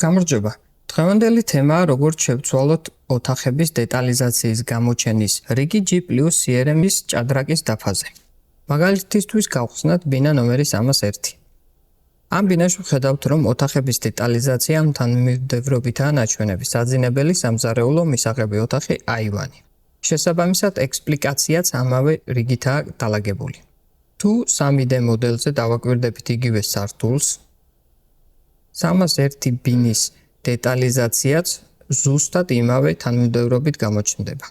გამარჯობა. დღევანდელი თემაა როგორც შევცვალოთ ოთახების დეტალიზაციის გამოჩენის რიგი G+ CRM-ის ჭადრაკის დაფაზე. მაგალითისთვის გავხსნათ ბინა ნომერი 301. ამ ბინაში ვხედავთ, რომ ოთახების დეტალიზაციამ თანმიმდევრობითაა ნაჩვენები. საძინებელი სამზარეულო მისაღები ოთახი აივანი. შესაბამისად, ექსპლიკაციაც ამავე რიგითაა დალაგებული. თუ 3D მოდელზე დავაკვირდებით იგივე სართულს, 301 ბინის დეტალიზაციაც ზუსტად იმავე თანმიმდევრობით გამოჩნდება.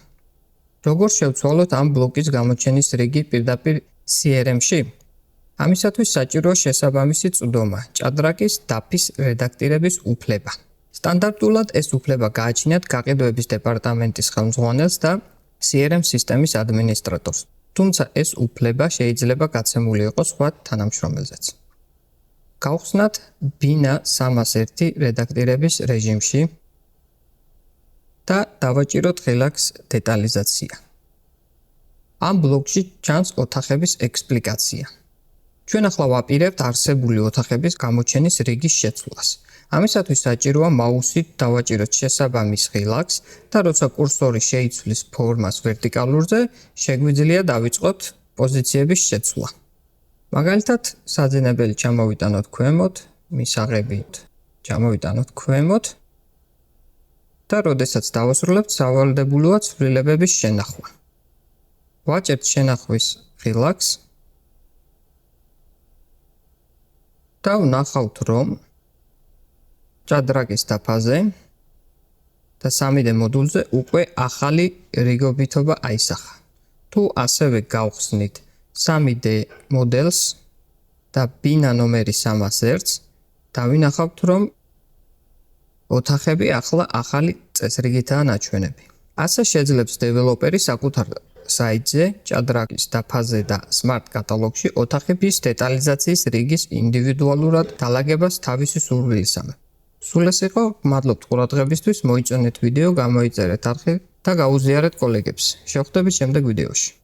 როგორ შევცვალოთ ამ ბლოკის გამოჩენის რიგი პირდაპირ CRM-ში? ამისათვის საჭიროა შესაბამისი წვდომა, ჭადრაკის დაფის რედაქტირების უფლება. სტანდარტულად ეს უფლება გააჩნიათ გაყიდვების დეპარტამენტის ხელმძღვანელს და CRM სისტემის ადმინისტრატორს. თუმცა ეს უფლება შეიძლება გაცემული იყოს სხვა თანამშრომელზეც. გავხსნათ ბინა 301 რედაქტირების რეჟიმში და დავაჭიროთ ღილაკს დეტალიზაცია. ამ ბლოკში ჩანს ოთახების ექსპლიკაცია. ჩვენ ახლა ვაპირებთ არსებული ოთახების გამოჩენის რიგის შეცვლას. ამისათვის საჭიროა მაუსით დავაჭიროთ შესაბამის ღილაკს და როცა კურსორი შეიცვლის ფორმას ვერტიკალურზე, შეგვიძლია დავიწყოთ პოზიციების შეცვლა. მაგალითად, საძინებელი ჩამოვიტანოთ ქვემოთ, მისაღებით ჩამოვიტანოთ ქვემოთ და როდესაც დავასრულებთ, სავალდებულოა ცვლილებების შენახვა. ვაჭერთ შენახვის ღილაკს და ვნახავთ, რომ ჭადრაკის დაფაზე და 3D მოდულზე უკვე ახალი რიგობითობა აისახა. თუ ასევე გავხსნით 3D მოდელს და ბინა ნომერი 301-ს, დავინახავთ, რომ ოთახები ახლა ახალი წესრიგითაა ნაჩვენები. ასე შეძლებს დეველოპერი საკუთარ საიტზე, ჭადრაკის დაფაზე და Smart კატალოგში ოთახების დეტალიზაციის რიგის ინდივიდუალურად დალაგებას თავისი სურვილისამებრ. სულ ეს იყო, მადლობთ ყურადღებისთვის, მოიწონეთ ვიდეო, გამოიწერეთ არხი და გაუზიარეთ კოლეგებს. შევხვდებით შემდეგ ვიდეოში.